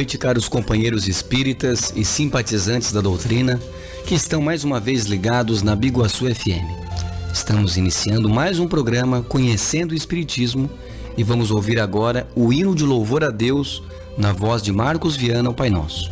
noite, caros companheiros espíritas e simpatizantes da doutrina que estão mais uma vez ligados na Biguaçu FM. Estamos iniciando mais um programa Conhecendo o Espiritismo e vamos ouvir agora o hino de louvor a Deus na voz de Marcos Viana, o Pai Nosso.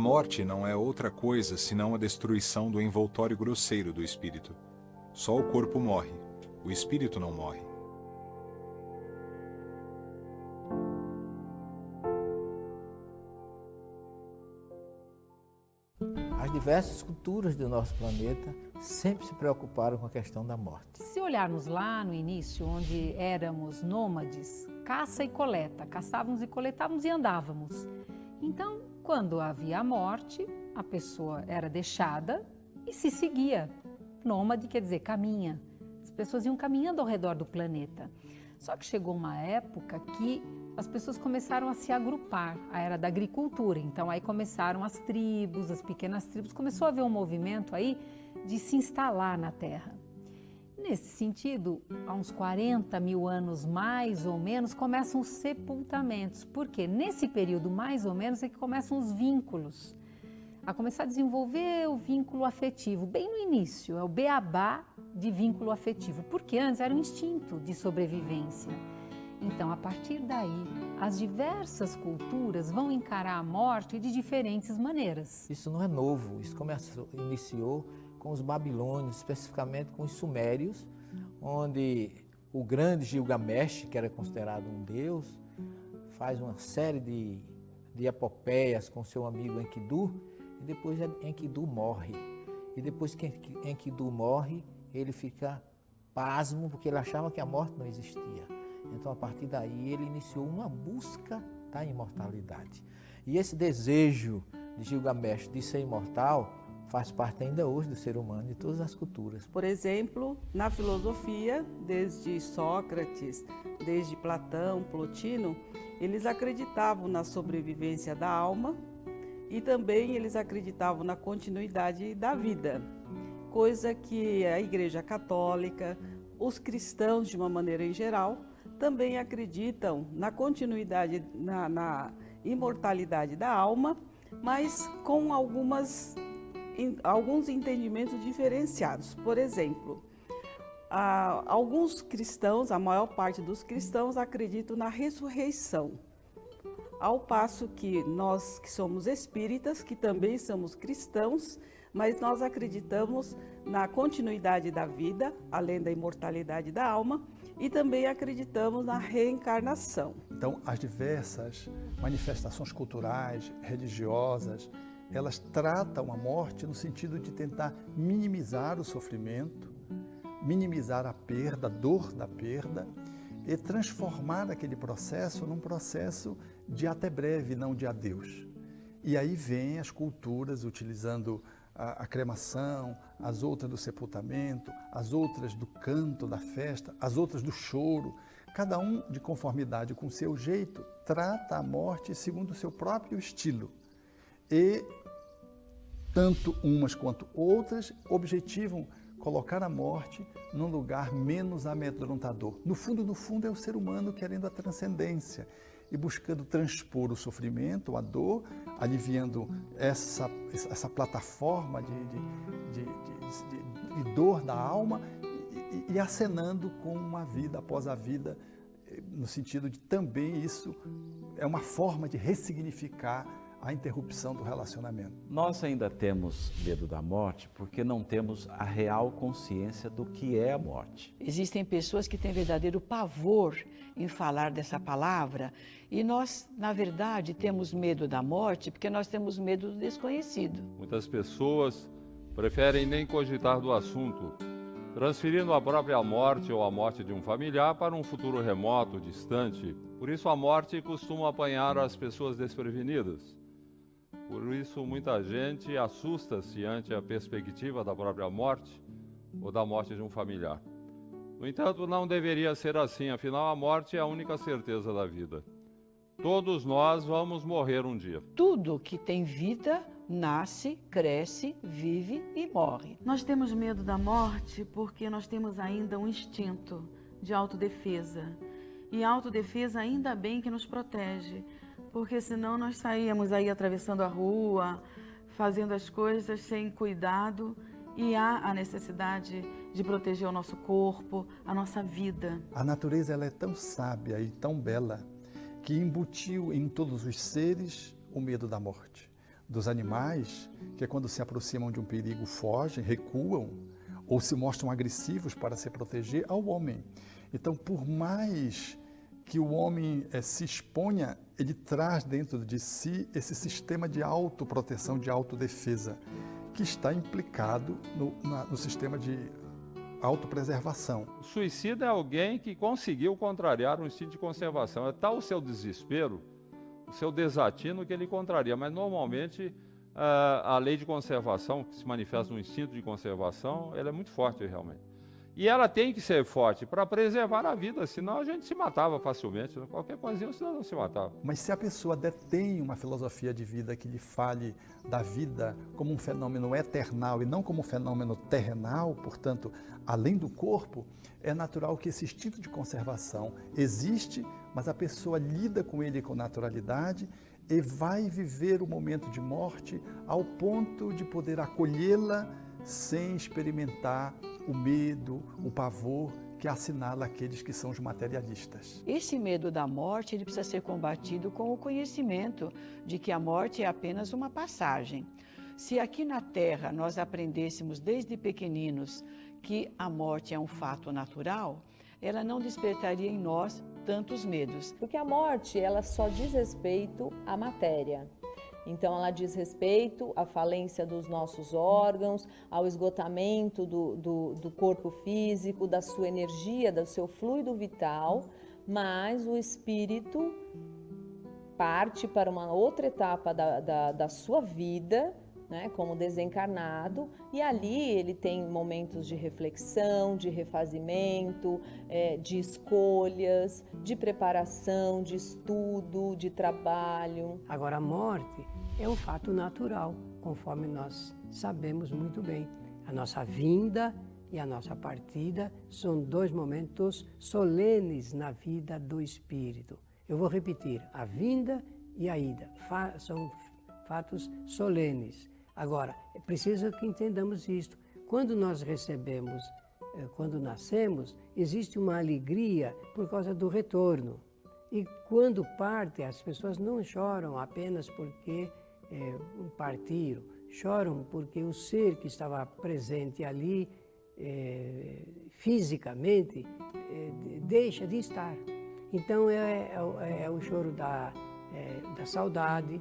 A morte não é outra coisa senão a destruição do envoltório grosseiro do espírito. Só o corpo morre, o espírito não morre. As diversas culturas do nosso planeta sempre se preocuparam com a questão da morte. Se olharmos lá no início, onde éramos nômades, caça e coleta, caçávamos e coletávamos e andávamos. Então, quando havia a morte, a pessoa era deixada e se seguia. Nômade quer dizer caminha. As pessoas iam caminhando ao redor do planeta. Só que chegou uma época que as pessoas começaram a se agrupar, a era da agricultura. Então aí começaram as tribos, as pequenas tribos, começou a haver um movimento aí de se instalar na Terra. Nesse sentido, há uns 40 mil anos mais ou menos, começam os sepultamentos, porque nesse período mais ou menos é que começam os vínculos, a começar a desenvolver o vínculo afetivo, bem no início, é o beabá de vínculo afetivo, porque antes era um instinto de sobrevivência. Então, a partir daí, as diversas culturas vão encarar a morte de diferentes maneiras. Isso não é novo, isso iniciou com os babilônios, especificamente com os sumérios, onde o grande Gilgamesh, que era considerado um deus, faz uma série de epopeias com seu amigo Enkidu, e depois Enkidu morre. E depois que Enkidu morre, ele fica pasmo, porque ele achava que a morte não existia. Então, a partir daí, ele iniciou uma busca da imortalidade. E esse desejo de Gilgamesh de ser imortal faz parte ainda hoje do ser humano, de todas as culturas. Por exemplo, na filosofia, desde Sócrates, desde Platão, Plotino, eles acreditavam na sobrevivência da alma e também eles acreditavam na continuidade da vida, coisa que a Igreja Católica, os cristãos de uma maneira em geral, também acreditam na continuidade, na imortalidade da alma, mas com alguns entendimentos diferenciados. Por exemplo, alguns cristãos, a maior parte dos cristãos, acreditam na ressurreição, ao passo que nós que somos espíritas, que também somos cristãos, mas nós acreditamos na continuidade da vida, além da imortalidade da alma, e também acreditamos na reencarnação. Então, as diversas manifestações culturais, religiosas, elas tratam a morte no sentido de tentar minimizar o sofrimento, minimizar a perda, a dor da perda, e transformar aquele processo num processo de até breve, não de adeus. E aí vem as culturas utilizando a cremação, as outras do sepultamento, as outras do canto, da festa, as outras do choro. Cada um, de conformidade com o seu jeito, trata a morte segundo o seu próprio estilo. E tanto umas quanto outras objetivam colocar a morte num lugar menos amedrontador. No fundo, é o ser humano querendo a transcendência e buscando transpor o sofrimento, a dor, aliviando essa plataforma de dor da alma e acenando com uma vida após a vida, no sentido de também isso é uma forma de ressignificar a interrupção do relacionamento. Nós ainda temos medo da morte porque não temos a real consciência do que é a morte. Existem pessoas que têm verdadeiro pavor em falar dessa palavra e nós, na verdade, temos medo da morte porque nós temos medo do desconhecido. Muitas pessoas preferem nem cogitar do assunto, transferindo a própria morte ou a morte de um familiar para um futuro remoto, distante. Por isso a morte costuma apanhar as pessoas desprevenidas. Por isso, muita gente assusta-se ante a perspectiva da própria morte ou da morte de um familiar. No entanto, não deveria ser assim, afinal, a morte é a única certeza da vida. Todos nós vamos morrer um dia. Tudo que tem vida nasce, cresce, vive e morre. Nós temos medo da morte porque nós temos ainda um instinto de autodefesa. E a autodefesa ainda bem que nos protege. Porque senão nós saíamos aí atravessando a rua, fazendo as coisas sem cuidado e há a necessidade de proteger o nosso corpo, a nossa vida. A natureza ela é tão sábia e tão bela que embutiu em todos os seres o medo da morte. Dos animais, que quando se aproximam de um perigo fogem, recuam ou se mostram agressivos para se proteger, ao homem. Então, por mais que o homem se exponha, ele traz dentro de si esse sistema de autoproteção, de autodefesa, que está implicado no sistema de autopreservação. O suicida é alguém que conseguiu contrariar um instinto de conservação. É tal o seu desespero, o seu desatino que ele contraria. Mas normalmente a lei de conservação, que se manifesta no instinto de conservação, ela é muito forte realmente. E ela tem que ser forte para preservar a vida, senão a gente se matava facilmente. Qualquer coisinha, senão não se matava. Mas se a pessoa detém uma filosofia de vida que lhe fale da vida como um fenômeno eternal e não como um fenômeno terrenal, portanto, além do corpo, é natural que esse instinto de conservação existe, mas a pessoa lida com ele com naturalidade e vai viver o momento de morte ao ponto de poder acolhê-la sem experimentar o medo, o pavor que assinala aqueles que são os materialistas. Esse medo da morte ele precisa ser combatido com o conhecimento de que a morte é apenas uma passagem. Se aqui na Terra nós aprendêssemos desde pequeninos que a morte é um fato natural, ela não despertaria em nós tantos medos. Porque a morte, ela só diz respeito à matéria. Então, ela diz respeito à falência dos nossos órgãos, ao esgotamento do corpo físico, da sua energia, do seu fluido vital, mas o espírito parte para uma outra etapa da sua vida, né, como desencarnado, e ali ele tem momentos de reflexão, de refazimento, de escolhas, de preparação, de estudo, de trabalho. Agora, a morte é um fato natural, conforme nós sabemos muito bem. A nossa vinda e a nossa partida são dois momentos solenes na vida do espírito. Eu vou repetir, a vinda e a ida são fatos solenes. Agora, é preciso que entendamos isto. Quando nós recebemos, quando nascemos, existe uma alegria por causa do retorno. E quando partem, as pessoas não choram apenas porque partiram, choram porque o ser que estava presente ali, fisicamente, deixa de estar. Então é o choro da saudade,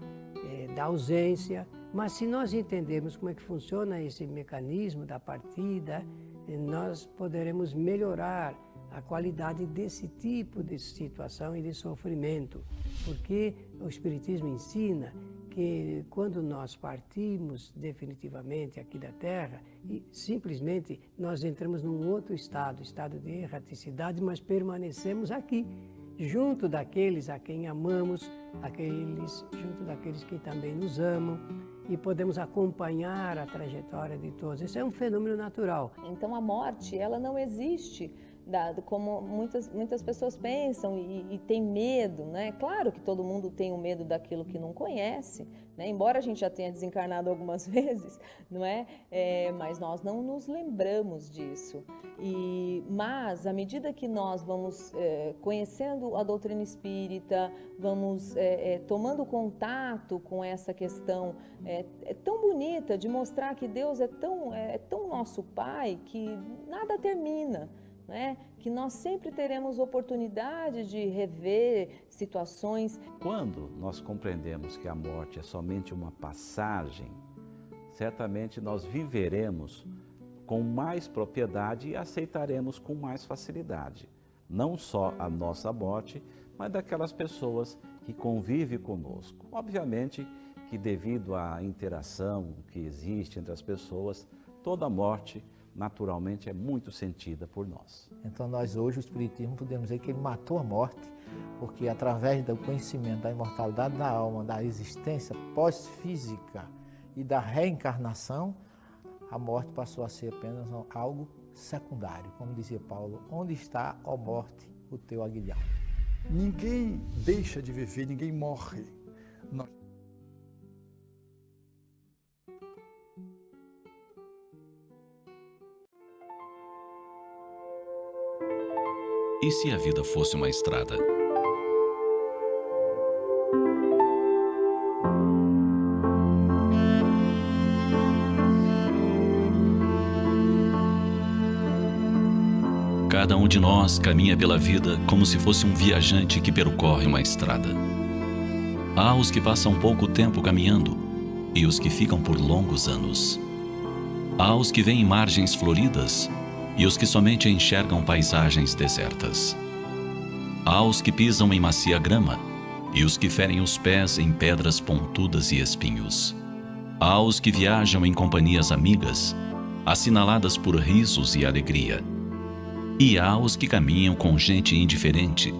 da ausência. Mas se nós entendermos como é que funciona esse mecanismo da partida, nós poderemos melhorar a qualidade desse tipo de situação e de sofrimento. Porque o Espiritismo ensina que quando nós partimos definitivamente aqui da Terra, e simplesmente nós entramos num outro estado de erraticidade, mas permanecemos aqui, junto daqueles a quem amamos, junto daqueles que também nos amam, e podemos acompanhar a trajetória de todos. Isso é um fenômeno natural. Então a morte, ela não existe como muitas pessoas pensam e tem medo, né? Claro que todo mundo tem o medo daquilo que não conhece, né? Embora a gente já tenha desencarnado algumas vezes, não é? Mas nós não nos lembramos disso. Mas à medida que nós vamos conhecendo a doutrina espírita, vamos tomando contato com essa questão tão bonita de mostrar que Deus é tão nosso Pai que nada termina. Que nós sempre teremos oportunidade de rever situações. Quando nós compreendemos que a morte é somente uma passagem, certamente nós viveremos com mais propriedade e aceitaremos com mais facilidade, não só a nossa morte, mas daquelas pessoas que convivem conosco. Obviamente que devido à interação que existe entre as pessoas, toda morte naturalmente é muito sentida por nós. Então nós hoje, o Espiritismo, podemos dizer que ele matou a morte, porque através do conhecimento da imortalidade da alma, da existência pós-física e da reencarnação, a morte passou a ser apenas algo secundário. Como dizia Paulo, onde está, ó morte, o teu aguilhão? Ninguém deixa de viver, ninguém morre. E se a vida fosse uma estrada? Cada um de nós caminha pela vida como se fosse um viajante que percorre uma estrada. Há os que passam pouco tempo caminhando e os que ficam por longos anos. Há os que veem margens floridas e os que somente enxergam paisagens desertas. Há os que pisam em macia grama e os que ferem os pés em pedras pontudas e espinhos. Há os que viajam em companhias amigas, assinaladas por risos e alegria. E há os que caminham com gente indiferente,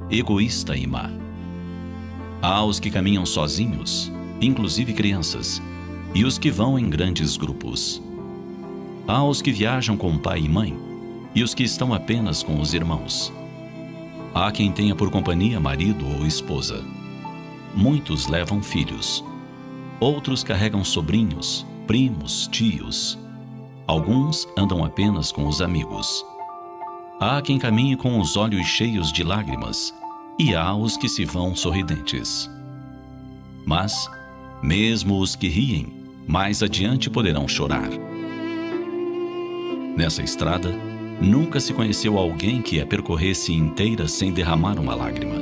egoísta e má. Há os que caminham sozinhos, inclusive crianças, e os que vão em grandes grupos. Há os que viajam com pai e mãe, e os que estão apenas com os irmãos. Há quem tenha por companhia marido ou esposa. Muitos levam filhos. Outros carregam sobrinhos, primos, tios. Alguns andam apenas com os amigos. Há quem caminhe com os olhos cheios de lágrimas, e há os que se vão sorridentes. Mas, mesmo os que riem, mais adiante poderão chorar. Nessa estrada, nunca se conheceu alguém que a percorresse inteira sem derramar uma lágrima.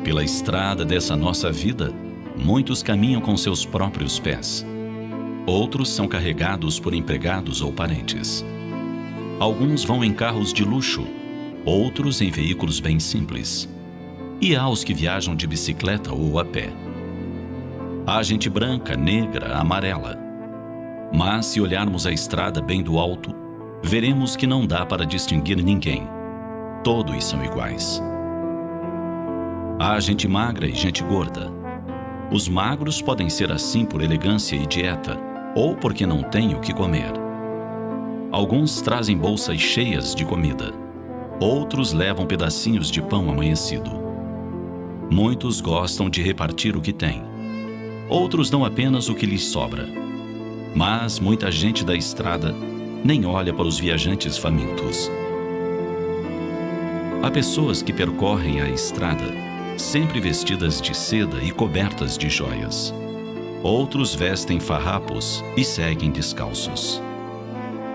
Pela estrada dessa nossa vida, muitos caminham com seus próprios pés. Outros são carregados por empregados ou parentes. Alguns vão em carros de luxo, outros em veículos bem simples. E há os que viajam de bicicleta ou a pé. Há gente branca, negra, amarela. Mas se olharmos a estrada bem do alto, veremos que não dá para distinguir ninguém. Todos são iguais. Há gente magra e gente gorda. Os magros podem ser assim por elegância e dieta, ou porque não têm o que comer. Alguns trazem bolsas cheias de comida. Outros levam pedacinhos de pão amanhecido. Muitos gostam de repartir o que têm. Outros dão apenas o que lhes sobra. Mas muita gente da estrada nem olha para os viajantes famintos. Há pessoas que percorrem a estrada, sempre vestidas de seda e cobertas de joias. Outros vestem farrapos e seguem descalços.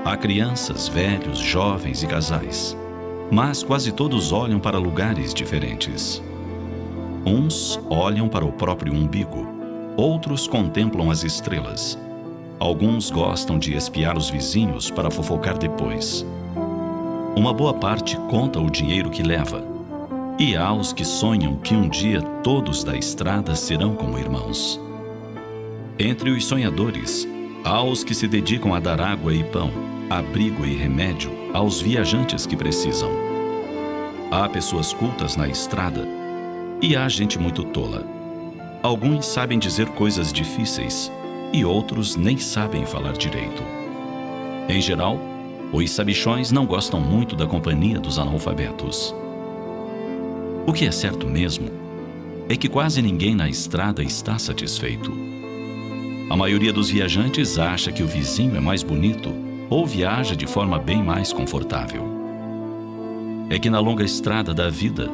Há crianças, velhos, jovens e casais, mas quase todos olham para lugares diferentes. Uns olham para o próprio umbigo, outros contemplam as estrelas. Alguns gostam de espiar os vizinhos para fofocar depois. Uma boa parte conta o dinheiro que leva. E há os que sonham que um dia todos da estrada serão como irmãos. Entre os sonhadores, há os que se dedicam a dar água e pão, abrigo e remédio aos viajantes que precisam. Há pessoas cultas na estrada e há gente muito tola. Alguns sabem dizer coisas difíceis e outros nem sabem falar direito. Em geral, os sabichões não gostam muito da companhia dos analfabetos. O que é certo mesmo é que quase ninguém na estrada está satisfeito. A maioria dos viajantes acha que o vizinho é mais bonito ou viaja de forma bem mais confortável. É que na longa estrada da vida,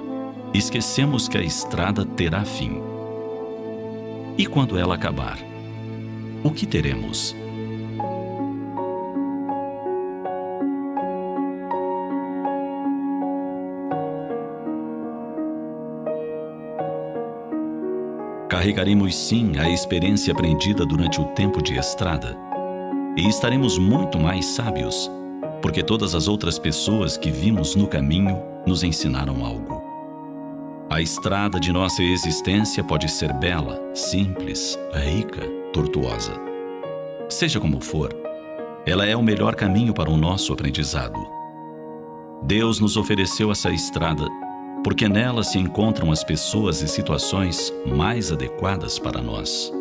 esquecemos que a estrada terá fim. E quando ela acabar, o que teremos? Carregaremos sim a experiência aprendida durante o tempo de estrada e estaremos muito mais sábios, porque todas as outras pessoas que vimos no caminho nos ensinaram algo. A estrada de nossa existência pode ser bela, simples, rica, tortuosa. Seja como for, ela é o melhor caminho para o nosso aprendizado. Deus nos ofereceu essa estrada porque nela se encontram as pessoas e situações mais adequadas para nós.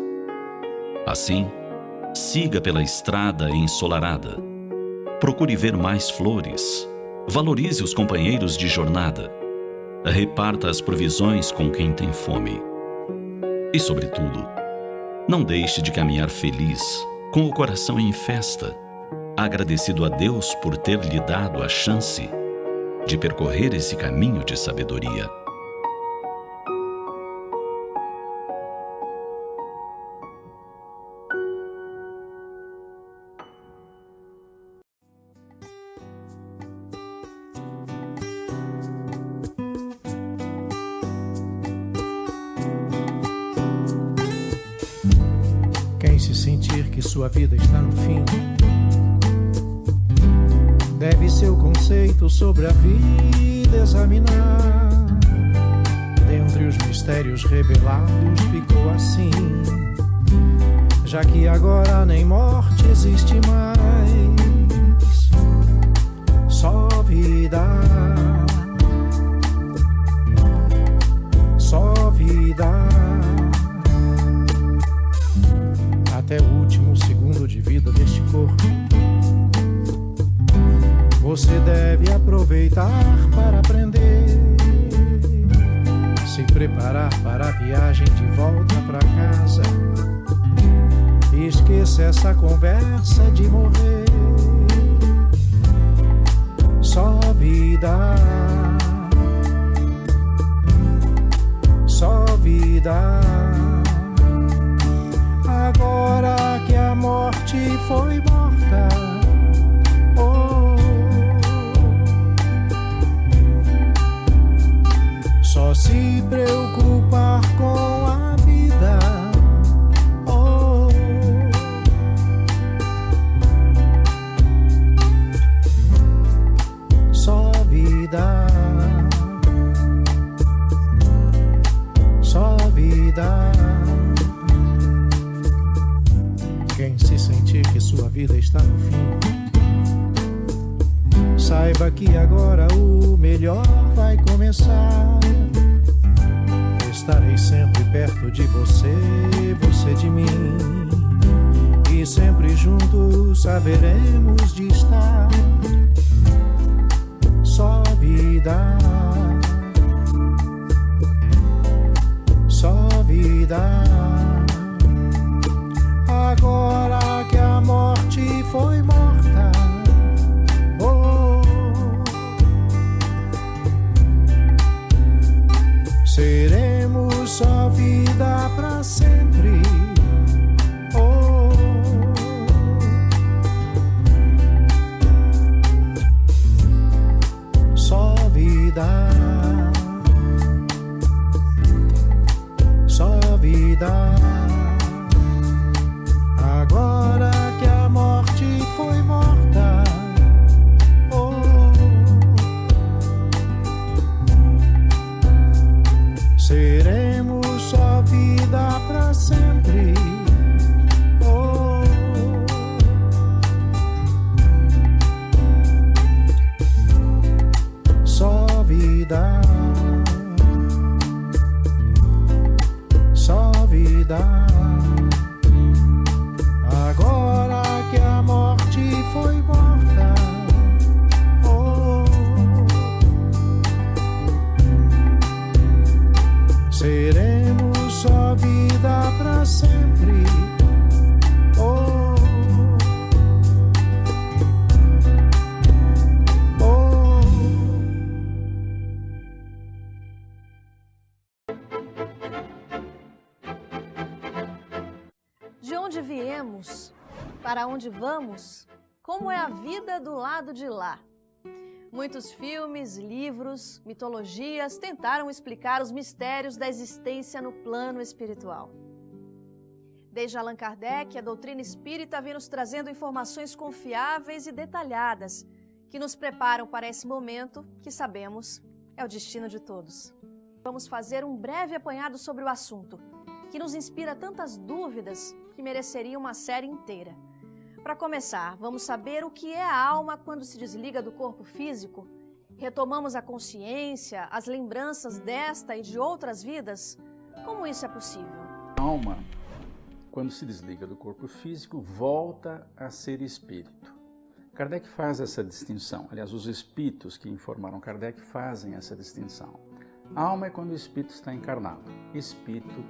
Assim, siga pela estrada ensolarada. Procure ver mais flores. Valorize os companheiros de jornada. Reparta as provisões com quem tem fome. E, sobretudo, não deixe de caminhar feliz, com o coração em festa, agradecido a Deus por ter lhe dado a chance de percorrer esse caminho de sabedoria. Quem se sentir que sua vida está no fim, deve seu conceito sobre a vida examinar. Dentre os mistérios revelados ficou assim, já que agora nem morte existe mais, só vida, só vida. Até o último segundo de vida deste corpo, você deve aproveitar para aprender, se preparar para a viagem de volta para casa. Esqueça essa conversa de morrer. Só vida, só vida. Agora que a morte foi morta, só se preocupar com a vida. Oh. Só vida, só vida. Quem se sentir que sua vida está no fim, saiba que agora o melhor vai começar. Estarei sempre perto de você, você de mim. E sempre juntos haveremos de estar. Só vida, só vida. Agora que a morte foi morta, oh, seremos só vida pra sempre. Oh, só vida, só vida. Agora que a morte foi morta, oh, seremos só vida pra sempre. Oh, só vida, só vida. Agora que a morte foi morta, oh, seremos só vida pra sempre. Oh, oh. De onde viemos? Para onde vamos? Como é a vida do lado de lá? Muitos filmes, livros, mitologias tentaram explicar os mistérios da existência no plano espiritual. Desde Allan Kardec, a doutrina espírita vem nos trazendo informações confiáveis e detalhadas que nos preparam para esse momento que sabemos é o destino de todos. Vamos fazer um breve apanhado sobre o assunto, que nos inspira tantas dúvidas que mereceria uma série inteira. Para começar, vamos saber o que é a alma quando se desliga do corpo físico? Retomamos a consciência, as lembranças desta e de outras vidas? Como isso é possível? A alma, quando se desliga do corpo físico, volta a ser espírito. Kardec faz essa distinção. Aliás, os espíritos que informaram Kardec fazem essa distinção. A alma é quando o espírito está encarnado. Espírito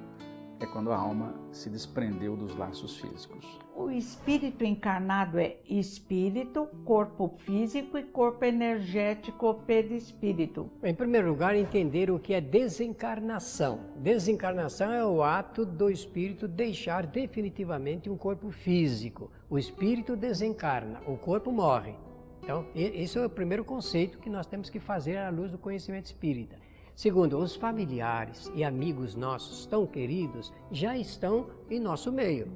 é quando a alma se desprendeu dos laços físicos. O espírito encarnado é espírito, corpo físico e corpo energético perispírito. Em primeiro lugar, entender o que é desencarnação. Desencarnação é o ato do espírito deixar definitivamente um corpo físico. O espírito desencarna, o corpo morre. Então, esse é o primeiro conceito que nós temos que fazer à luz do conhecimento espírita. Segundo, os familiares e amigos nossos tão queridos já estão em nosso meio.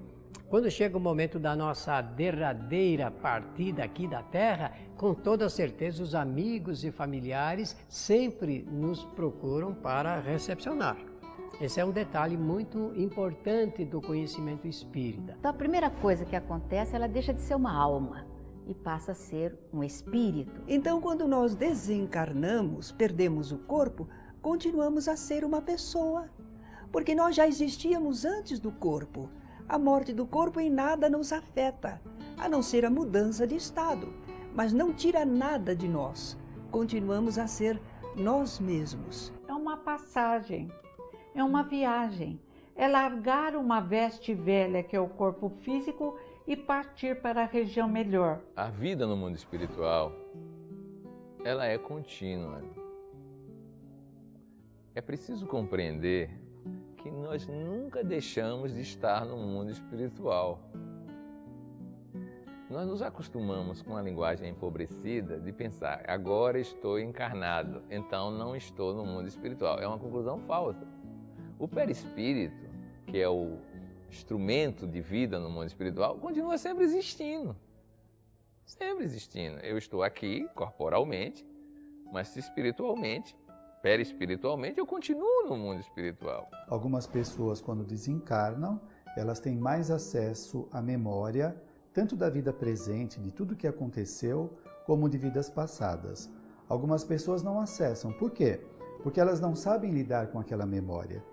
Quando chega o momento da nossa derradeira partida aqui da Terra, com toda certeza os amigos e familiares sempre nos procuram para recepcionar. Esse é um detalhe muito importante do conhecimento espírita. Então a primeira coisa que acontece, ela deixa de ser uma alma e passa a ser um espírito. Então, quando nós desencarnamos, perdemos o corpo, continuamos a ser uma pessoa, porque nós já existíamos antes do corpo. A morte do corpo em nada nos afeta, a não ser a mudança de estado, mas não tira nada de nós. Continuamos a ser nós mesmos. É uma passagem, é uma viagem, é largar uma veste velha que é o corpo físico e partir para a região melhor. A vida no mundo espiritual, ela é contínua. É preciso compreender que nós nunca deixamos de estar no mundo espiritual. Nós nos acostumamos com a linguagem empobrecida de pensar, agora estou encarnado, então não estou no mundo espiritual. É uma conclusão falsa. O perispírito, que é o instrumento de vida no mundo espiritual, continua sempre existindo. Sempre existindo. Eu estou aqui corporalmente, mas espiritualmente, perispiritualmente, eu continuo no mundo espiritual. Algumas pessoas, quando desencarnam, elas têm mais acesso à memória, tanto da vida presente, de tudo que aconteceu, como de vidas passadas. Algumas pessoas não acessam. Por quê? Porque elas não sabem lidar com aquela memória.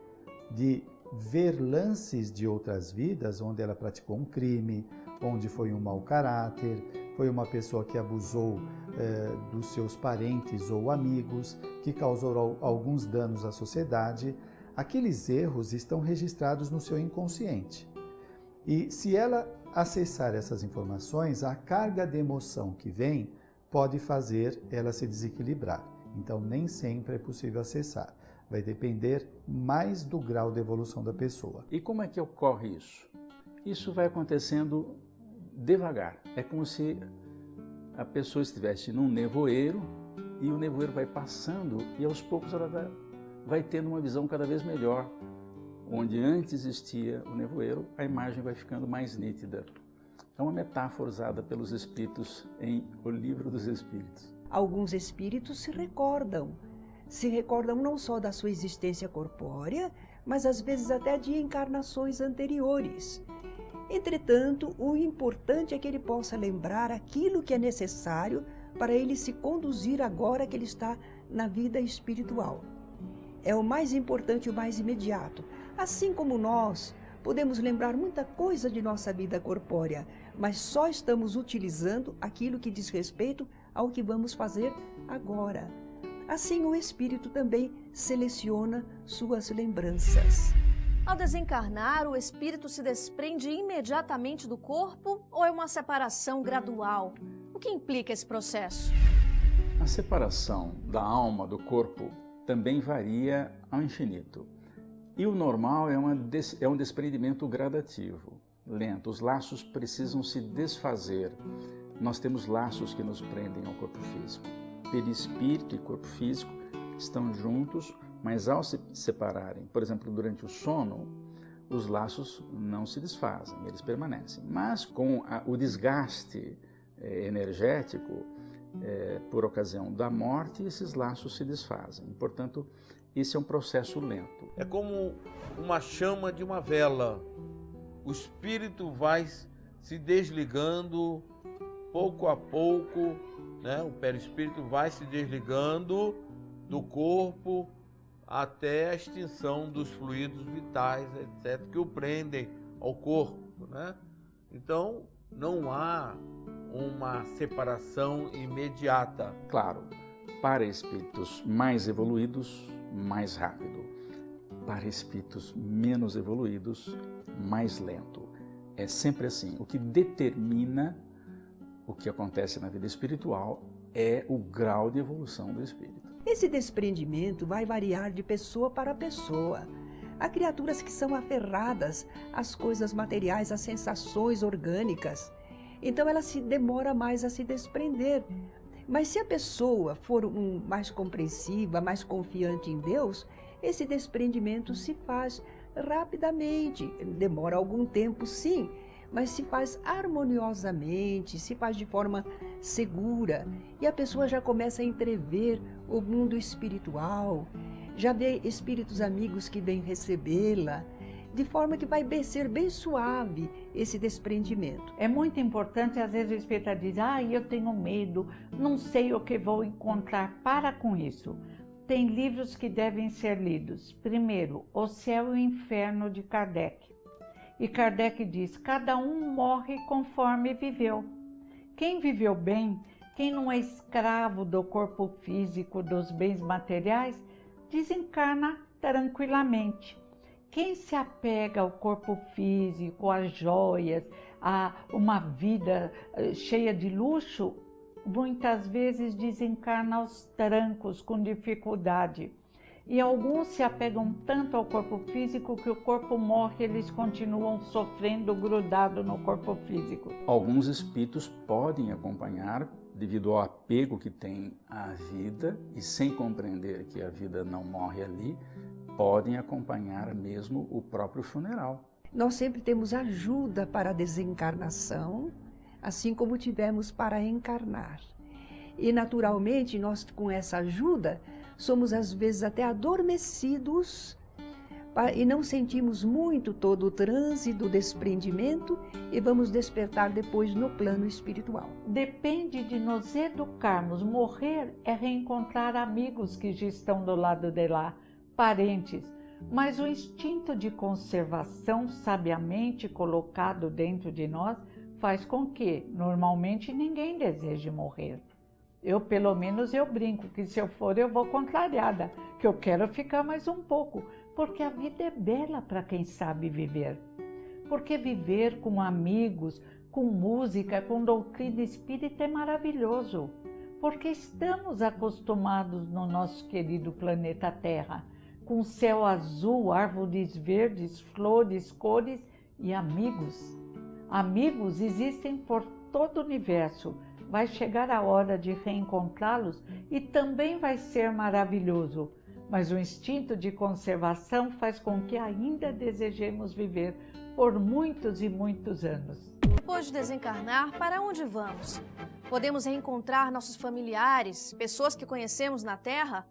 De ver lances de outras vidas, onde ela praticou um crime, onde foi um mau caráter, foi uma pessoa que abusou dos seus parentes ou amigos, que causou alguns danos à sociedade. Aqueles erros estão registrados no seu inconsciente. E se ela acessar essas informações, a carga de emoção que vem pode fazer ela se desequilibrar. Então, nem sempre é possível acessar. Vai depender mais do grau de evolução da pessoa. E como é que ocorre isso? Isso vai acontecendo devagar. É como se a pessoa estivesse num nevoeiro e o nevoeiro vai passando e aos poucos ela vai tendo uma visão cada vez melhor. Onde antes existia o nevoeiro, a imagem vai ficando mais nítida. É uma metáfora usada pelos espíritos em O Livro dos Espíritos. Alguns espíritos se recordam não só da sua existência corpórea, mas às vezes até de encarnações anteriores. Entretanto, o importante é que ele possa lembrar aquilo que é necessário para ele se conduzir agora que ele está na vida espiritual. É o mais importante e o mais imediato. Assim como nós podemos lembrar muita coisa de nossa vida corpórea, mas só estamos utilizando aquilo que diz respeito ao que vamos fazer agora. Assim, o espírito também seleciona suas lembranças. Ao desencarnar, o espírito se desprende imediatamente do corpo ou é uma separação gradual? O que implica esse processo? A separação da alma do corpo também varia ao infinito. E o normal é um desprendimento gradativo, lento. Os laços precisam se desfazer. Nós temos laços que nos prendem ao corpo físico. Perispírito e corpo físico estão juntos, mas ao se separarem, por exemplo, durante o sono, os laços não se desfazem, eles permanecem. Mas com o desgaste energético, por ocasião da morte, esses laços se desfazem. Portanto, esse é um processo lento. É como uma chama de uma vela. O espírito vai se desligando pouco a pouco, né? O perispírito vai se desligando do corpo até a extinção dos fluidos vitais, etc., que o prendem ao corpo, né? Então, não há uma separação imediata. Claro, para espíritos mais evoluídos, mais rápido. Para espíritos menos evoluídos, mais lento. É sempre assim. O que determina o que acontece na vida espiritual é o grau de evolução do espírito. Esse desprendimento vai variar de pessoa para pessoa. Há criaturas que são aferradas às coisas materiais, às sensações orgânicas. Então ela se demora mais a se desprender. Mas se a pessoa for mais compreensiva, mais confiante em Deus, esse desprendimento se faz rapidamente. Demora algum tempo, sim, mas se faz harmoniosamente, se faz de forma segura. E a pessoa já começa a entrever o mundo espiritual, já vê espíritos amigos que vêm recebê-la, de forma que vai ser bem suave esse desprendimento. É muito importante, às vezes o espírita diz, eu tenho medo, não sei o que vou encontrar. Para com isso. Tem livros que devem ser lidos. Primeiro, O Céu e o Inferno, de Kardec. E Kardec diz, cada um morre conforme viveu. Quem viveu bem, quem não é escravo do corpo físico, dos bens materiais, desencarna tranquilamente. Quem se apega ao corpo físico, às joias, a uma vida cheia de luxo, muitas vezes desencarna aos trancos, com dificuldade. E alguns se apegam tanto ao corpo físico que o corpo morre, eles continuam sofrendo grudado no corpo físico. Alguns espíritos podem acompanhar, devido ao apego que têm à vida, e sem compreender que a vida não morre ali, podem acompanhar mesmo o próprio funeral. Nós sempre temos ajuda para a desencarnação, assim como tivemos para encarnar. E naturalmente nós, com essa ajuda, somos às vezes até adormecidos e não sentimos muito todo o transe do desprendimento e vamos despertar depois no plano espiritual. Depende de nos educarmos. Morrer é reencontrar amigos que já estão do lado de lá, parentes. Mas o instinto de conservação sabiamente colocado dentro de nós faz com que, normalmente, ninguém deseje morrer. Pelo menos, eu brinco que se eu for, eu vou contrariada, que eu quero ficar mais um pouco, porque a vida é bela para quem sabe viver. Porque viver com amigos, com música, com doutrina espírita é maravilhoso, porque estamos acostumados no nosso querido planeta Terra, com céu azul, árvores verdes, flores, cores e amigos. Amigos existem por todo o universo. Vai chegar a hora de reencontrá-los e também vai ser maravilhoso. Mas o instinto de conservação faz com que ainda desejemos viver por muitos e muitos anos. Depois de desencarnar, para onde vamos? Podemos reencontrar nossos familiares, pessoas que conhecemos na Terra?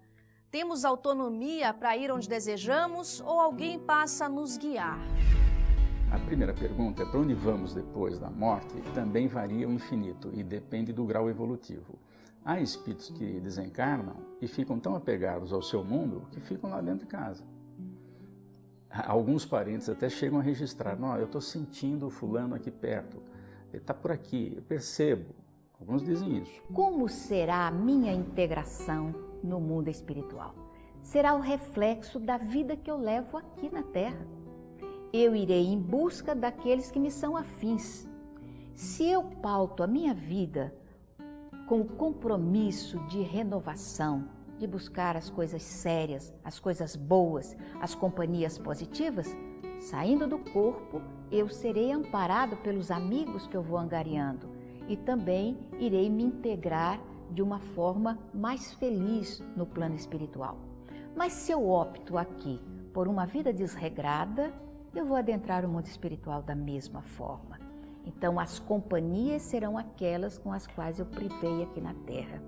Temos autonomia para ir onde desejamos ou alguém passa a nos guiar? A primeira pergunta, para onde vamos depois da morte, também varia o infinito e depende do grau evolutivo. Há espíritos que desencarnam e ficam tão apegados ao seu mundo que ficam lá dentro de casa. Alguns parentes até chegam a registrar, eu estou sentindo o fulano aqui perto, ele está por aqui, eu percebo. Alguns dizem isso. Como será a minha integração no mundo espiritual? Será o reflexo da vida que eu levo aqui na Terra. Eu irei em busca daqueles que me são afins. Se eu pauto a minha vida com o compromisso de renovação, de buscar as coisas sérias, as coisas boas, as companhias positivas, saindo do corpo, eu serei amparado pelos amigos que eu vou angariando e também irei me integrar de uma forma mais feliz no plano espiritual. Mas se eu opto aqui por uma vida desregrada, eu vou adentrar o mundo espiritual da mesma forma. Então, as companhias serão aquelas com as quais eu privei aqui na Terra.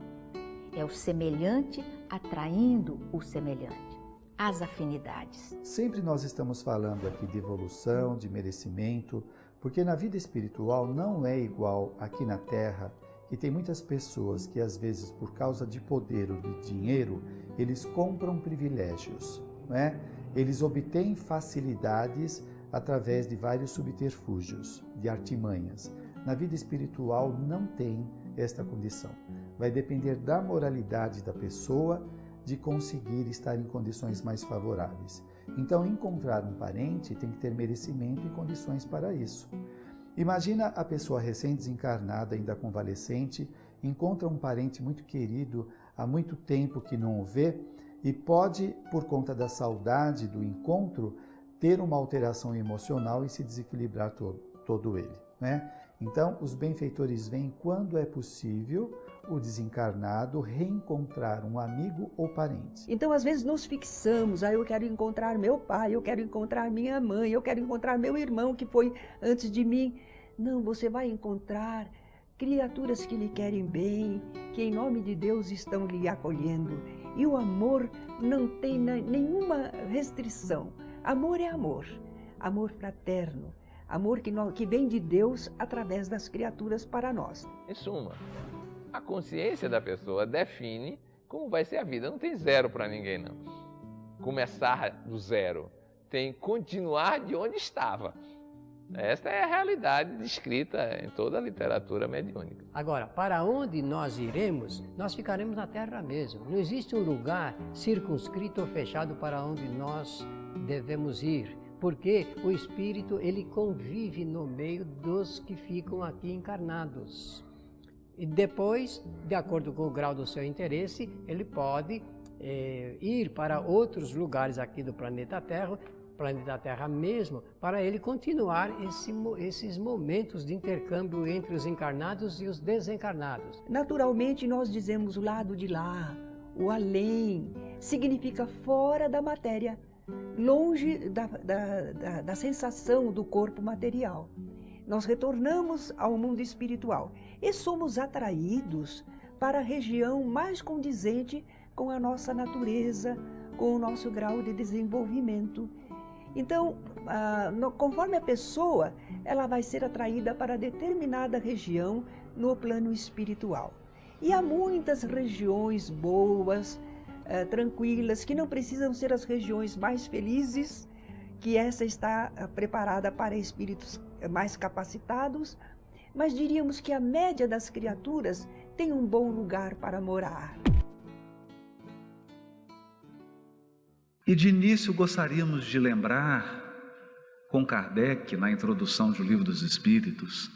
É o semelhante atraindo o semelhante, as afinidades. Sempre nós estamos falando aqui de evolução, de merecimento, porque na vida espiritual não é igual aqui na Terra, que tem muitas pessoas que às vezes por causa de poder ou de dinheiro, eles compram privilégios, não é? Eles obtêm facilidades através de vários subterfúgios, de artimanhas. Na vida espiritual não tem esta condição. Vai depender da moralidade da pessoa de conseguir estar em condições mais favoráveis. Então, encontrar um parente tem que ter merecimento e condições para isso. Imagina a pessoa recém-desencarnada, ainda convalescente, encontra um parente muito querido, há muito tempo que não o vê, e pode, por conta da saudade do encontro, ter uma alteração emocional e se desequilibrar todo ele, né? Então, os benfeitores veem quando é possível o desencarnado reencontrar um amigo ou parente. Então, às vezes, nos fixamos, eu quero encontrar meu pai, eu quero encontrar minha mãe, eu quero encontrar meu irmão que foi antes de mim. Não, você vai encontrar criaturas que lhe querem bem, que em nome de Deus estão lhe acolhendo. E o amor não tem nenhuma restrição. Amor é amor, amor fraterno, amor que vem de Deus através das criaturas para nós. Em suma, a consciência da pessoa define como vai ser a vida. Não tem zero para ninguém, não. Começar do zero. Tem continuar de onde estava. Esta é a realidade descrita em toda a literatura mediúnica. Agora, para onde nós iremos, nós ficaremos na Terra mesmo. Não existe um lugar circunscrito ou fechado para onde nós devemos ir, porque o espírito ele convive no meio dos que ficam aqui encarnados. E depois, de acordo com o grau do seu interesse, ele pode ir para outros lugares aqui do planeta Terra mesmo, para ele continuar esses momentos de intercâmbio entre os encarnados e os desencarnados. Naturalmente, nós dizemos o lado de lá, o além, significa fora da matéria, longe da sensação do corpo material. Nós retornamos ao mundo espiritual e somos atraídos para a região mais condizente com a nossa natureza, com o nosso grau de desenvolvimento. Então, conforme a pessoa, ela vai ser atraída para determinada região no plano espiritual. E há muitas regiões boas, tranquilas, que não precisam ser as regiões mais felizes, que essa está preparada para espíritos mais capacitados, mas diríamos que a média das criaturas tem um bom lugar para morar. E de início gostaríamos de lembrar, com Kardec, na introdução do Livro dos Espíritos,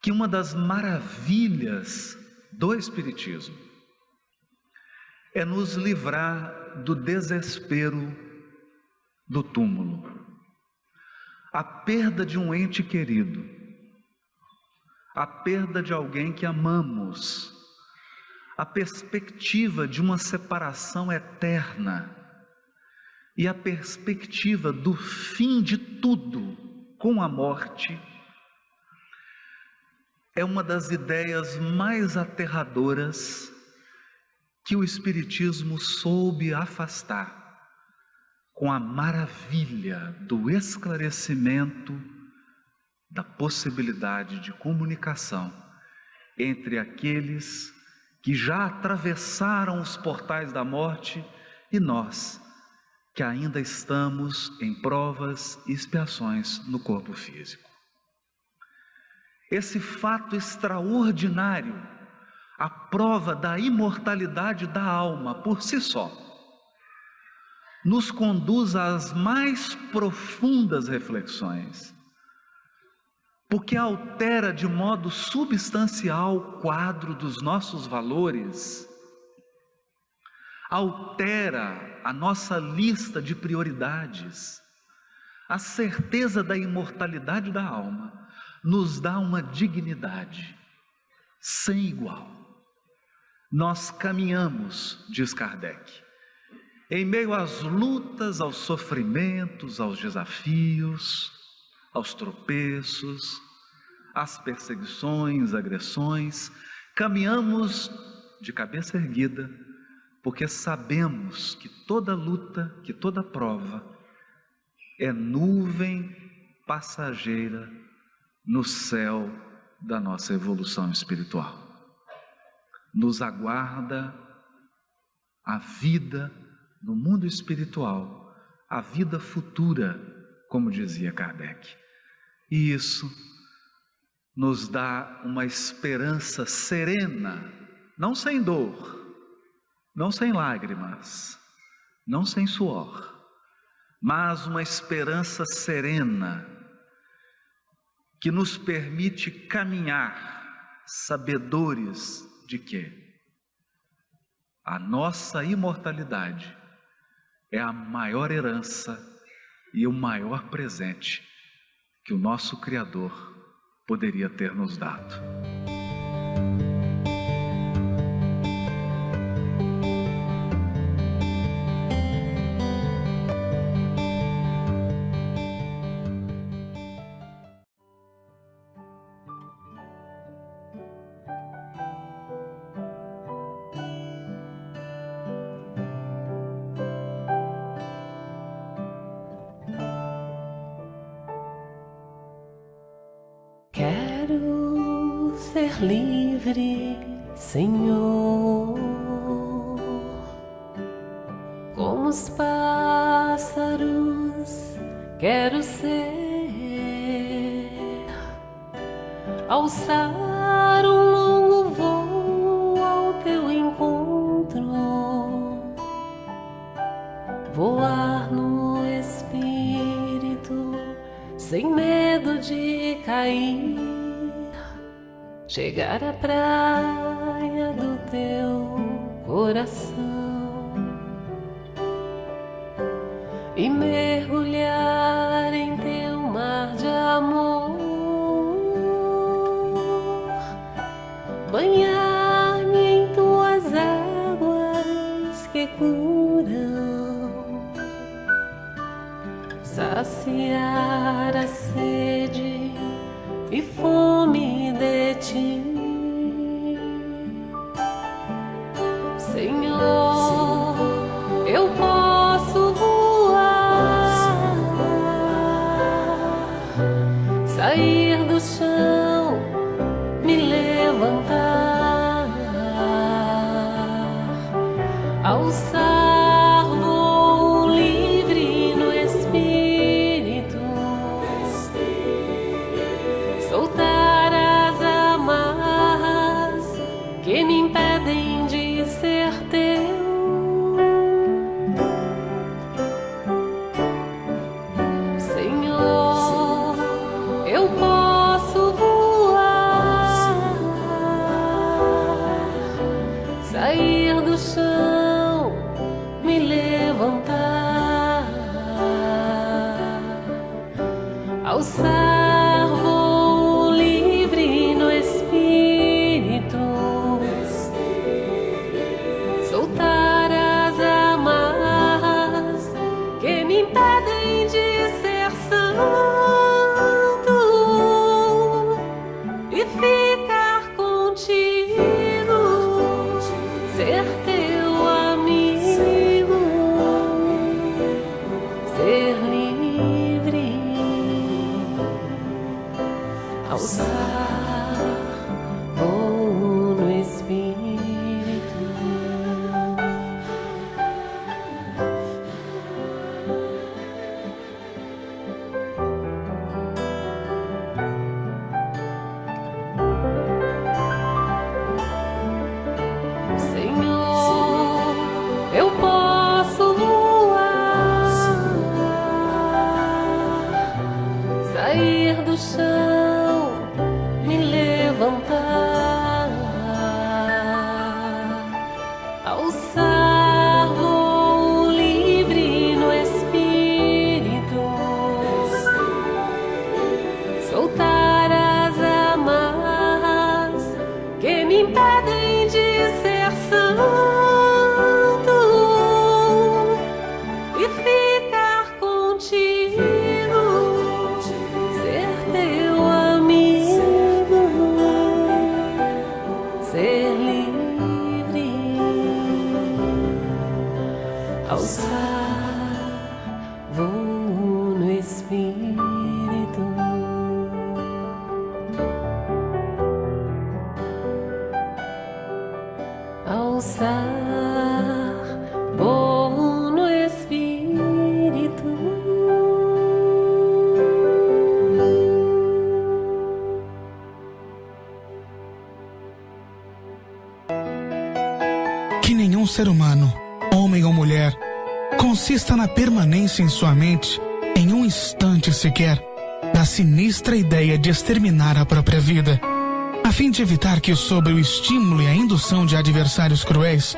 que uma das maravilhas do Espiritismo é nos livrar do desespero do túmulo. A perda de um ente querido, a perda de alguém que amamos, a perspectiva de uma separação eterna e a perspectiva do fim de tudo com a morte é uma das ideias mais aterradoras que o Espiritismo soube afastar com a maravilha do esclarecimento da possibilidade de comunicação entre aqueles que já atravessaram os portais da morte e nós, que ainda estamos em provas e expiações no corpo físico. Esse fato extraordinário, a prova da imortalidade da alma por si só, nos conduz às mais profundas reflexões, porque altera de modo substancial o quadro dos nossos valores, altera a nossa lista de prioridades. A certeza da imortalidade da alma nos dá uma dignidade sem igual. Nós caminhamos, diz Kardec, em meio às lutas, aos sofrimentos, aos desafios, aos tropeços, às perseguições, agressões, caminhamos de cabeça erguida, porque sabemos que toda luta, que toda prova é nuvem passageira no céu da nossa evolução espiritual. Nos aguarda a vida no mundo espiritual, a vida futura, como dizia Kardec. E isso nos dá uma esperança serena, não sem dor, não sem lágrimas, não sem suor, mas uma esperança serena que nos permite caminhar sabedores de que a nossa imortalidade é a maior herança e o maior presente que o nosso Criador poderia ter nos dado. Quero ser livre, Senhor, como os pássaros quero ser, alçar um longo voo ao teu encontro, voar no Espírito sem medo de cair, chegar à praia do teu coração e mergulhar em teu mar de amor, banhar-me em tuas águas que curam, saciar a sede e fome de ti, Senhor. Eu posso voar, sair do chão, me levantar, alçar voo livre no Espírito, soltar alçar voo livre no espírito, soltar as amarras que me impedem de ser santo e ficar contigo, ser teu amigo, ser livre, alçar voo no espírito. Senhor, eu posso voar, sair do chão, me levantar, alçar voo livre no espírito, soltar as amarras que me impedem de ser santo e ficar contigo, ser teu amigo, ser livre, alçar voo no espírito. Alçar voo no espírito. Que nenhum ser humano, homem ou mulher, consista na permanência em sua mente, em um instante sequer, da sinistra ideia de exterminar a própria vida, a fim de evitar que, sob o estímulo e a indução de adversários cruéis,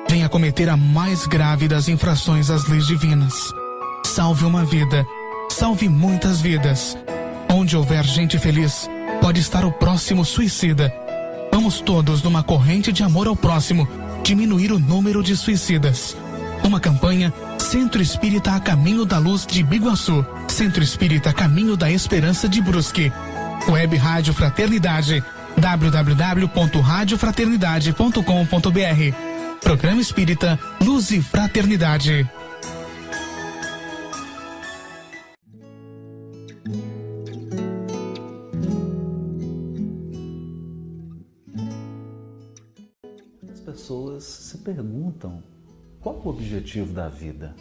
venha cometer a mais grave das infrações às leis divinas. Salve uma vida, salve muitas vidas. Onde houver gente feliz, pode estar o próximo suicida. Vamos todos, numa corrente de amor ao próximo, diminuir o número de suicidas. Uma campanha Centro Espírita a Caminho da Luz de Biguaçu, Centro Espírita a Caminho da Esperança de Brusque, Web Rádio Fraternidade, www.radiofraternidade.com.br. Programa Espírita Luz e Fraternidade. As pessoas se perguntam qual o objetivo da vida.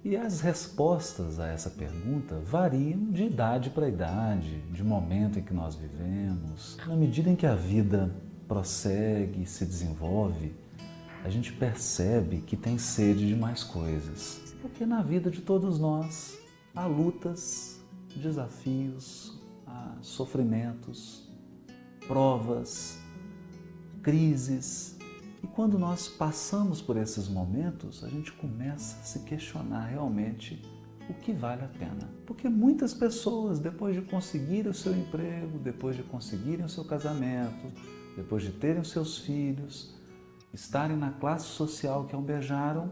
E as respostas a essa pergunta variam de idade para idade, de momento em que nós vivemos. Na medida em que a vida prossegue, se desenvolve, a gente percebe que tem sede de mais coisas. Porque na vida de todos nós há lutas, desafios, há sofrimentos, provas, crises. E quando nós passamos por esses momentos, a gente começa a se questionar realmente o que vale a pena. Porque muitas pessoas, depois de conseguirem o seu emprego, depois de conseguirem o seu casamento, depois de terem os seus filhos, estarem na classe social que almejaram,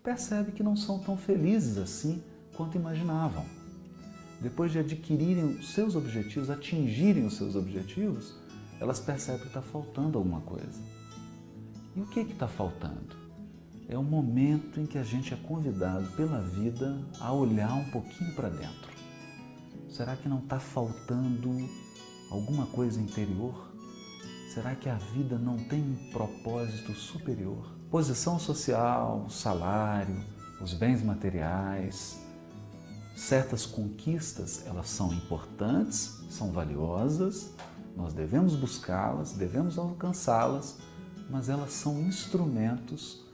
percebem que não são tão felizes assim quanto imaginavam. Depois de adquirirem os seus objetivos, atingirem os seus objetivos, elas percebem que está faltando alguma coisa. E o que está faltando? É o momento em que a gente é convidado pela vida a olhar um pouquinho para dentro. Será que não está faltando alguma coisa interior? Será que a vida não tem um propósito superior? Posição social, salário, os bens materiais, certas conquistas, elas são importantes, são valiosas, nós devemos buscá-las, devemos alcançá-las, mas elas são instrumentos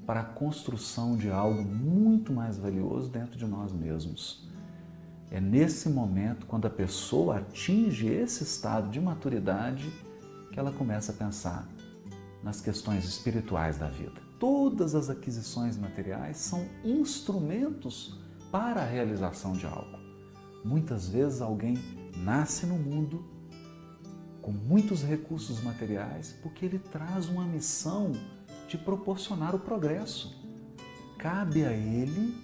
para a construção de algo muito mais valioso dentro de nós mesmos. É nesse momento, quando a pessoa atinge esse estado de maturidade, que ela começa a pensar nas questões espirituais da vida. Todas as aquisições materiais são instrumentos para a realização de algo, Muitas vezes alguém nasce no mundo com muitos recursos materiais porque ele traz uma missão de proporcionar o progresso. Cabe a ele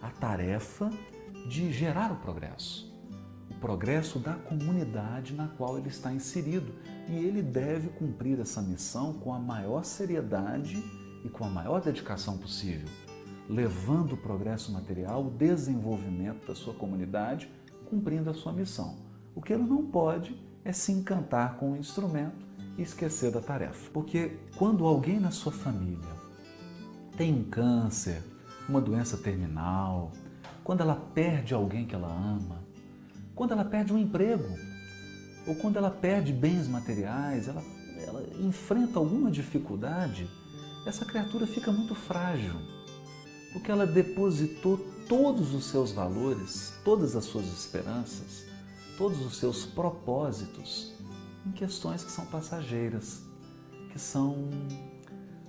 a tarefa de gerar o progresso da comunidade na qual ele está inserido. E ele deve cumprir essa missão com a maior seriedade e com a maior dedicação possível, levando o progresso material, o desenvolvimento da sua comunidade, cumprindo a sua missão. O que ele não pode é se encantar com o instrumento e esquecer da tarefa. Porque quando alguém na sua família tem um câncer, uma doença terminal, quando ela perde alguém que ela ama, quando ela perde um emprego, ou quando ela perde bens materiais, ela enfrenta alguma dificuldade, essa criatura fica muito frágil, porque ela depositou todos os seus valores, todas as suas esperanças, todos os seus propósitos em questões que são passageiras, que são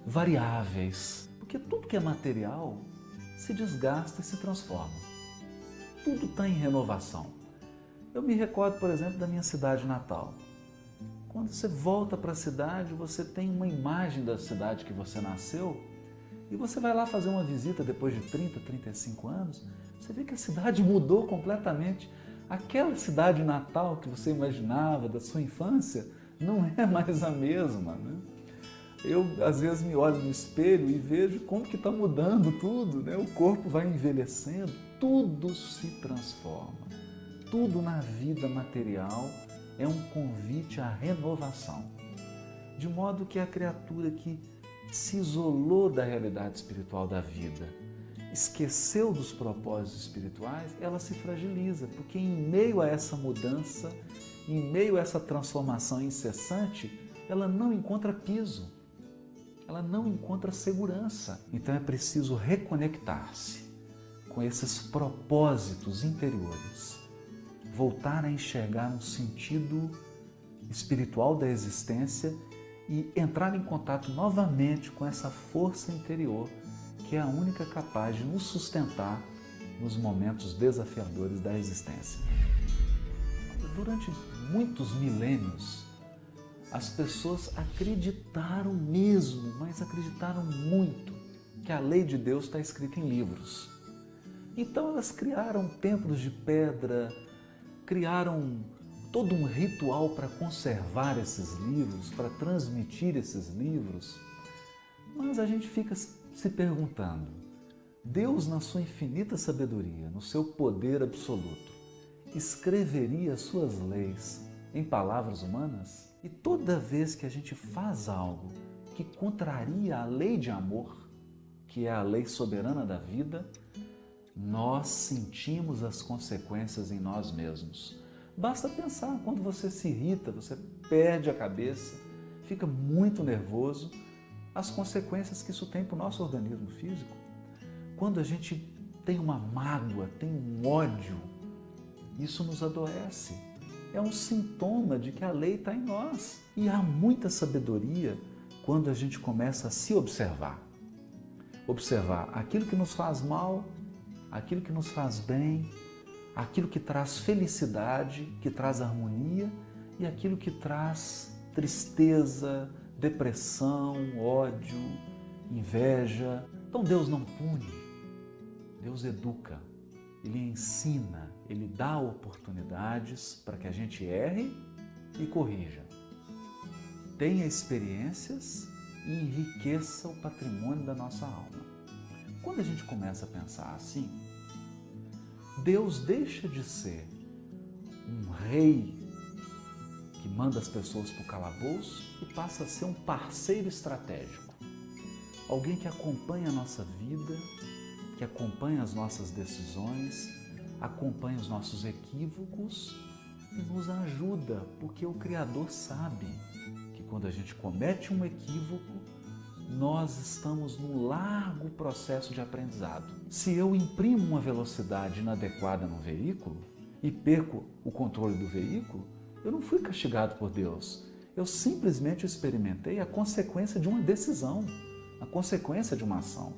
variáveis, porque tudo que é material se desgasta e se transforma. Tudo está em renovação. Eu me recordo, por exemplo, da minha cidade natal. Quando você volta para a cidade, você tem uma imagem da cidade que você nasceu e você vai lá fazer uma visita depois de 30, 35 anos, você vê que a cidade mudou completamente. Aquela cidade natal que você imaginava da sua infância não é mais a mesma, né? Eu, às vezes, me olho no espelho e vejo como que está mudando tudo, né? O corpo vai envelhecendo, tudo se transforma. Tudo na vida material é um convite à renovação. De modo que a criatura que se isolou da realidade espiritual da vida, esqueceu dos propósitos espirituais, ela se fragiliza, porque em meio a essa mudança, em meio a essa transformação incessante, ela não encontra piso, ela não encontra segurança. Então é preciso reconectar-se com esses propósitos interiores, voltar a enxergar um sentido espiritual da existência e entrar em contato novamente com essa força interior que é a única capaz de nos sustentar nos momentos desafiadores da existência. Durante muitos milênios, as pessoas acreditaram mesmo, mas acreditaram muito, que a lei de Deus está escrita em livros. Então elas criaram templos de pedra, criaram todo um ritual para conservar esses livros, para transmitir esses livros. Mas a gente fica se perguntando, Deus, na sua infinita sabedoria, no seu poder absoluto, escreveria as suas leis em palavras humanas? E toda vez que a gente faz algo que contraria a lei de amor, que é a lei soberana da vida, nós sentimos as consequências em nós mesmos. Basta pensar, quando você se irrita, você perde a cabeça, fica muito nervoso, as consequências que isso tem para o nosso organismo físico. Quando a gente tem uma mágoa, tem um ódio, isso nos adoece. É um sintoma de que a lei está em nós. E há muita sabedoria quando a gente começa a se observar. Observar aquilo que nos faz mal, aquilo que nos faz bem, aquilo que traz felicidade, que traz harmonia e aquilo que traz tristeza, depressão, ódio, inveja. Então Deus não pune, Deus educa, Ele ensina, Ele dá oportunidades para que a gente erre e corrija. Tenha experiências e enriqueça o patrimônio da nossa alma. Quando a gente começa a pensar assim, Deus deixa de ser um rei que manda as pessoas para o calabouço e passa a ser um parceiro estratégico. Alguém que acompanha a nossa vida, que acompanha as nossas decisões, acompanha os nossos equívocos e nos ajuda, porque o Criador sabe que quando a gente comete um equívoco, nós estamos num largo processo de aprendizado. Se eu imprimo uma velocidade inadequada no veículo e perco o controle do veículo, eu não fui castigado por Deus. Eu simplesmente experimentei a consequência de uma decisão, a consequência de uma ação.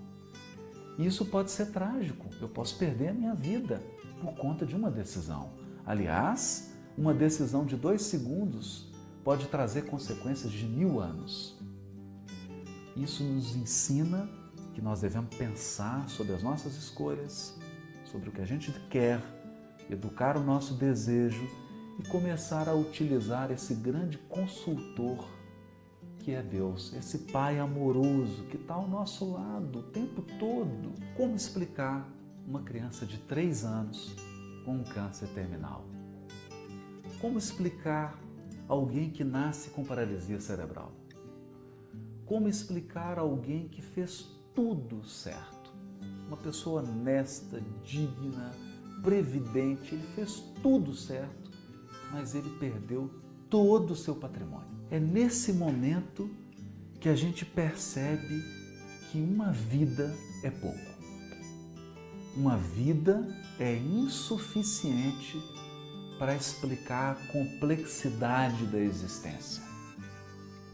E isso pode ser trágico, eu posso perder a minha vida. por conta de uma decisão. Aliás, uma decisão de 2 segundos pode trazer consequências de 1000 anos. Isso nos ensina que nós devemos pensar sobre as nossas escolhas, sobre o que a gente quer, educar o nosso desejo e começar a utilizar esse grande consultor que é Deus, esse Pai amoroso que está ao nosso lado o tempo todo. Como explicar uma criança de 3 anos com um câncer terminal? Como explicar alguém que nasce com paralisia cerebral? Como explicar alguém que fez tudo certo? Uma pessoa honesta, digna, previdente, ele fez tudo certo, mas ele perdeu todo o seu patrimônio. É nesse momento que a gente percebe que uma vida é pouco. Uma vida é insuficiente para explicar a complexidade da existência.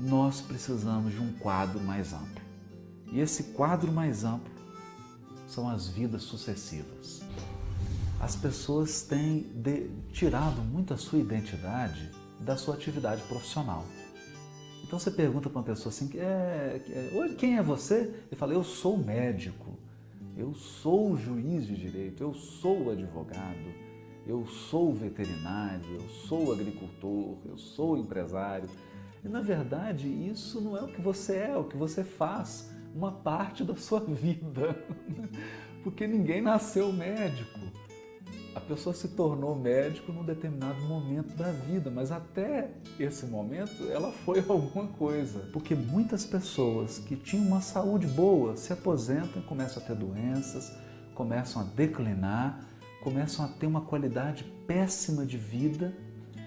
Nós precisamos de um quadro mais amplo. E esse quadro mais amplo são as vidas sucessivas. As pessoas têm tirado muito a sua identidade da sua atividade profissional. Então você pergunta para uma pessoa assim, oi, quem é você? Ele fala, eu sou médico, eu sou juiz de direito, eu sou advogado, eu sou veterinário, eu sou agricultor, eu sou empresário. E na verdade isso não é o que você é o que você faz, uma parte da sua vida. Porque ninguém nasceu médico. A pessoa se tornou médico num determinado momento da vida, mas até esse momento ela foi alguma coisa. Porque muitas pessoas que tinham uma saúde boa se aposentam e começam a ter doenças, começam a declinar, começam a ter uma qualidade péssima de vida,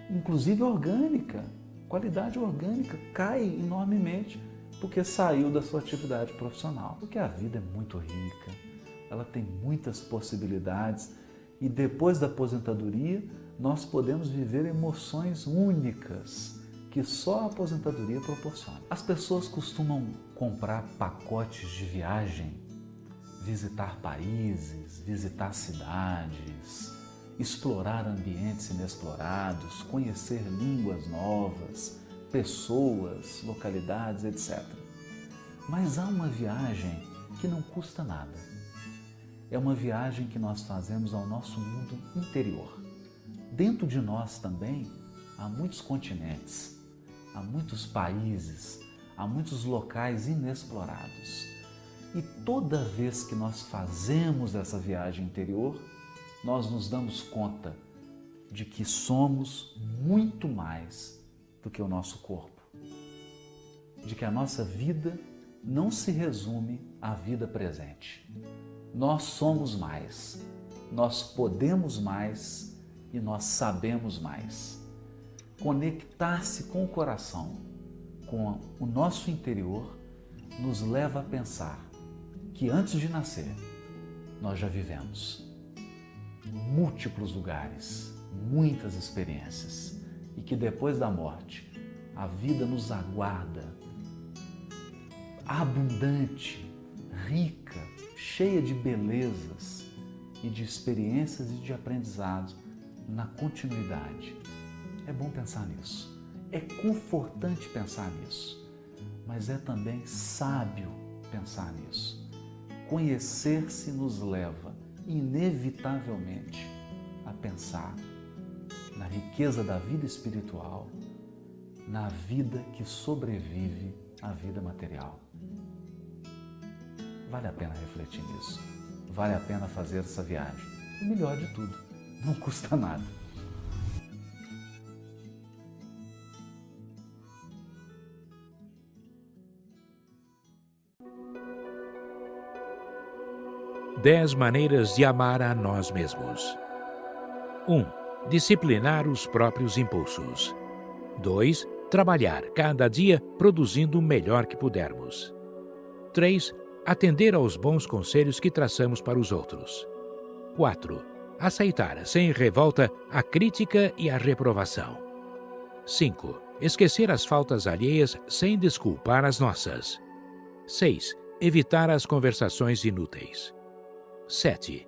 inclusive orgânica. Qualidade orgânica cai enormemente porque saiu da sua atividade profissional. Porque a vida é muito rica, ela tem muitas possibilidades. E depois da aposentadoria, nós podemos viver emoções únicas que só a aposentadoria proporciona. As pessoas costumam comprar pacotes de viagem, visitar países, visitar cidades, explorar ambientes inexplorados, conhecer línguas novas, pessoas, localidades, etc. Mas há uma viagem que não custa nada. É uma viagem que nós fazemos ao nosso mundo interior. Dentro de nós também há muitos continentes, há muitos países, há muitos locais inexplorados. E toda vez que nós fazemos essa viagem interior, nós nos damos conta de que somos muito mais do que o nosso corpo. De que a nossa vida não se resume à vida presente. Nós somos mais, nós podemos mais e nós sabemos mais. Conectar-se com o coração, com o nosso interior, nos leva a pensar que antes de nascer, nós já vivemos múltiplos lugares, muitas experiências e que depois da morte, a vida nos aguarda abundante, rica, cheia de belezas e de experiências e de aprendizados na continuidade. É bom pensar nisso, é confortante pensar nisso, mas é também sábio pensar nisso. Conhecer-se nos leva, inevitavelmente, a pensar na riqueza da vida espiritual, na vida que sobrevive à vida material. Vale a pena refletir nisso, vale a pena fazer essa viagem. O melhor de tudo, não custa nada. Dez maneiras de amar a nós mesmos. 1. Disciplinar os próprios impulsos. 2. Trabalhar cada dia produzindo o melhor que pudermos. 3. Atender aos bons conselhos que traçamos para os outros. 4. Aceitar sem revolta a crítica e a reprovação. 5. Esquecer as faltas alheias sem desculpar as nossas. 6. Evitar as conversações inúteis. 7.